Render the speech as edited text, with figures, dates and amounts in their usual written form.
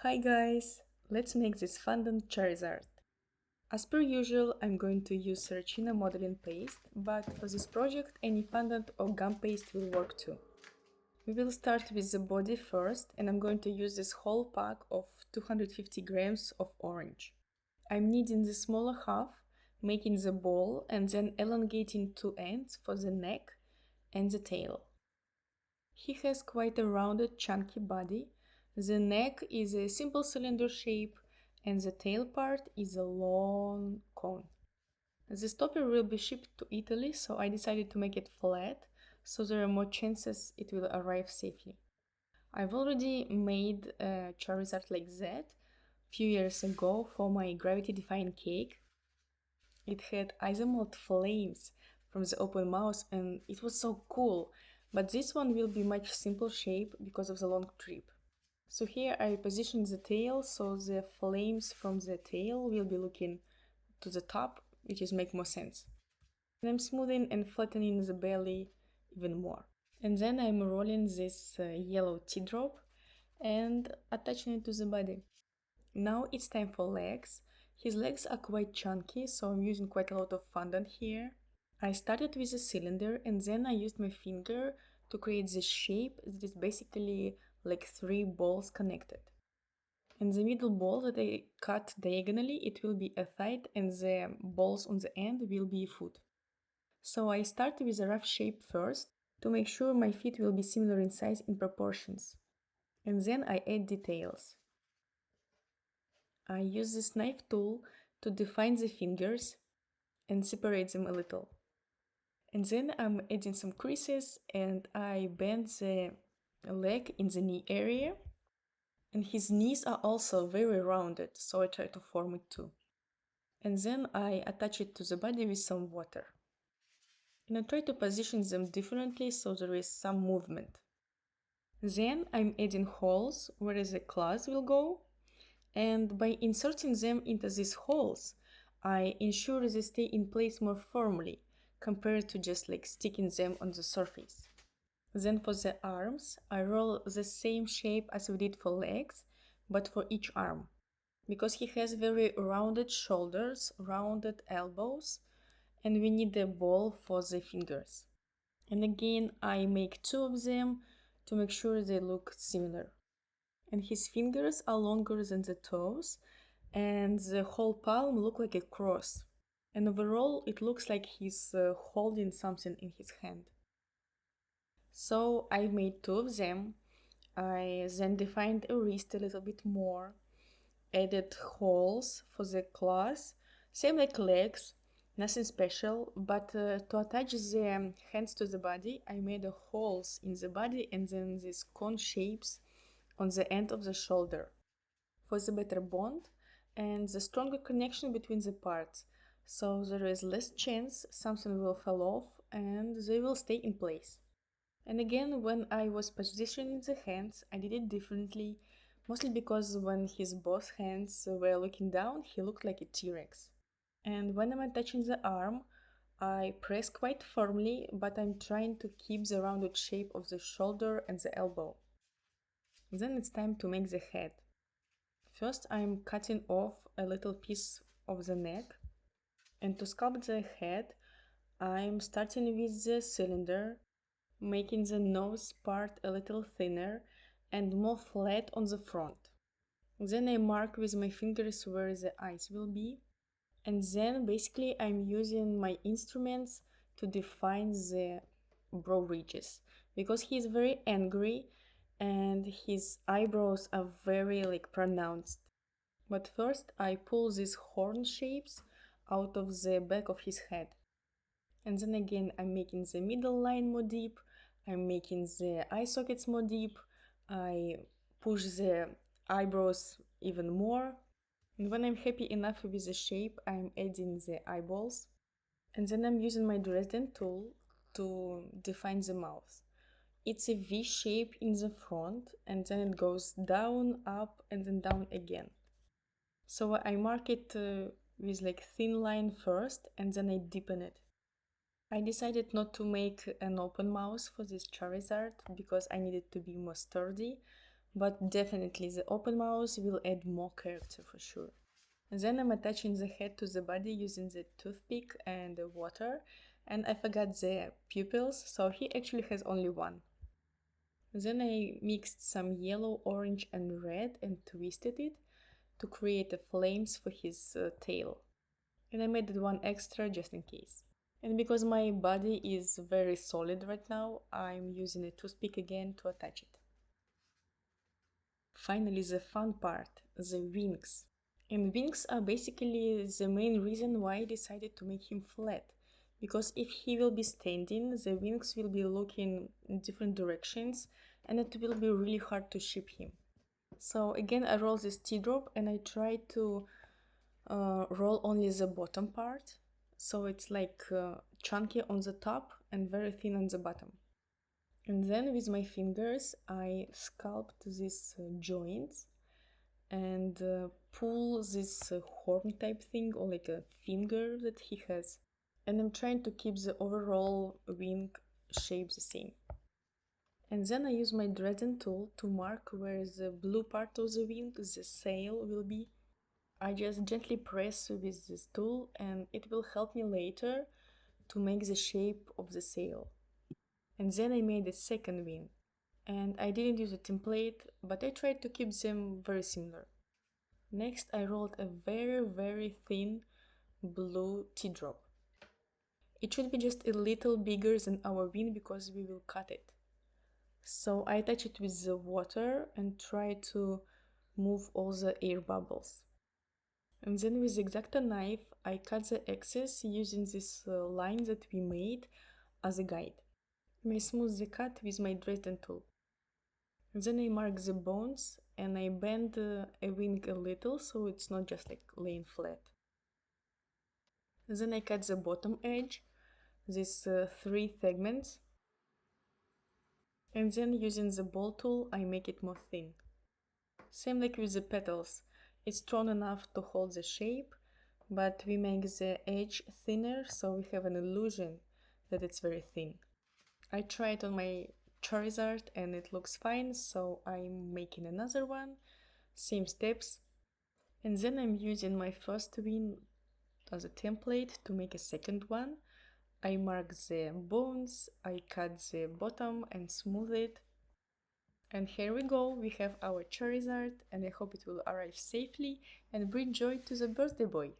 Hi guys! Let's make this fondant Charizard. As per usual, I'm going to use Saracino modeling paste, but for this project any fondant or gum paste will work too. We will start with the body first, and I'm going to use this whole pack of 250 grams of orange. I'm kneading the smaller half, making the ball, and then elongating two ends for the neck and the tail. He has quite a rounded, chunky body. The neck is a simple cylinder shape and the tail part is a long cone. This topper will be shipped to Italy, so I decided to make it flat, so there are more chances it will arrive safely. I've already made a Charizard like that a few years ago for my gravity-defying cake. It had isomalt flames from the open mouth and it was so cool, but this one will be much simple shape because of the long trip. So here I position the tail so the flames from the tail will be looking to the top, which is make more sense. And I'm smoothing and flattening the belly even more. And then I'm rolling this yellow tea drop and attaching it to the body. Now it's time for legs. His legs are quite chunky, so I'm using quite a lot of fondant here. I started with a cylinder and then I used my finger to create this shape that is basically like three balls connected. And the middle ball that I cut diagonally, it will be a thigh and the balls on the end will be foot. So I start with a rough shape first to make sure my feet will be similar in size and proportions. And then I add details. I use this knife tool to define the fingers and separate them a little. And then I'm adding some creases and I bend the leg in the knee area. And his knees are also very rounded, so I try to form it too. And then I attach it to the body with some water. And I try to position them differently so there is some movement. Then I'm adding holes where the claws will go. And by inserting them into these holes, I ensure they stay in place more firmly compared to just like sticking them on the surface. Then for the arms, I roll the same shape as we did for legs, but for each arm. Because he has very rounded shoulders, rounded elbows, and we need a ball for the fingers. And again, I make two of them to make sure they look similar. And his fingers are longer than the toes, and the whole palm look like a cross. And overall, it looks like he's holding something in his hand. So I made two of them. I then defined a wrist a little bit more, added holes for the claws, same like legs, nothing special, but to attach the hands to the body, I made a holes in the body and then these cone shapes on the end of the shoulder for the better bond and the stronger connection between the parts, so there is less chance something will fall off and they will stay in place. And again, when I was positioning the hands, I did it differently, mostly because when his both hands were looking down, he looked like a T-Rex. And when I'm attaching the arm, I press quite firmly, but I'm trying to keep the rounded shape of the shoulder and the elbow. Then it's time to make the head. First, I'm cutting off a little piece of the neck, and to sculpt the head, I'm starting with the cylinder, making the nose part a little thinner and more flat on the front. Then I mark with my fingers where the eyes will be, and then basically I'm using my instruments to define the brow ridges, because he's very angry and his eyebrows are very pronounced. But first I pull these horn shapes out of the back of his head. And then again I'm making the middle line more deep, I'm making the eye sockets more deep, I push the eyebrows even more. And when I'm happy enough with the shape, I'm adding the eyeballs. And then I'm using my Dresden tool to define the mouth. It's a V shape in the front and then it goes down, up and then down again. So I mark it with thin line first and then I deepen it. I decided not to make an open mouth for this Charizard because I needed to be more sturdy, but definitely the open mouth will add more character for sure. Then I'm attaching the head to the body using the toothpick and the water, and I forgot the pupils, so he actually has only one. Then I mixed some yellow, orange and red and twisted it to create the flames for his tail. And I made one extra just in case. And because my body is very solid right now, I'm using a toothpick again to attach it. Finally, the fun part, the wings. And wings are basically the main reason why I decided to make him flat. Because if he will be standing, the wings will be looking in different directions and it will be really hard to ship him. So again, I roll this teardrop and I try to roll only the bottom part. So it's like chunky on the top and very thin on the bottom. And then with my fingers, I sculpt these joints and pull this horn type thing or like a finger that he has. And I'm trying to keep the overall wing shape the same. And then I use my Dresden tool to mark where the blue part of the wing, the sail, will be. I just gently press with this tool and it will help me later to make the shape of the sail. And then I made a second wing. And I didn't use a template, but I tried to keep them very similar. Next, I rolled a very thin blue teardrop. It should be just a little bigger than our wing because we will cut it. So I touch it with the water and try to move all the air bubbles. And then with the X-Acto knife, I cut the excess using this line that we made as a guide. I smooth the cut with my Dresden tool. And then I mark the bones and I bend a wing a little so it's not just like laying flat. And then I cut the bottom edge, these 3 segments. And then using the ball tool, I make it more thin. Same like with the petals. It's strong enough to hold the shape, but we make the edge thinner so we have an illusion that it's very thin. I tried on my Charizard and it looks fine, so I'm making another one, same steps. And then I'm using my first wing as a template to make a second one. I mark the bones, I cut the bottom and smooth it. And here we go, we have our Charizard and I hope it will arrive safely and bring joy to the birthday boy.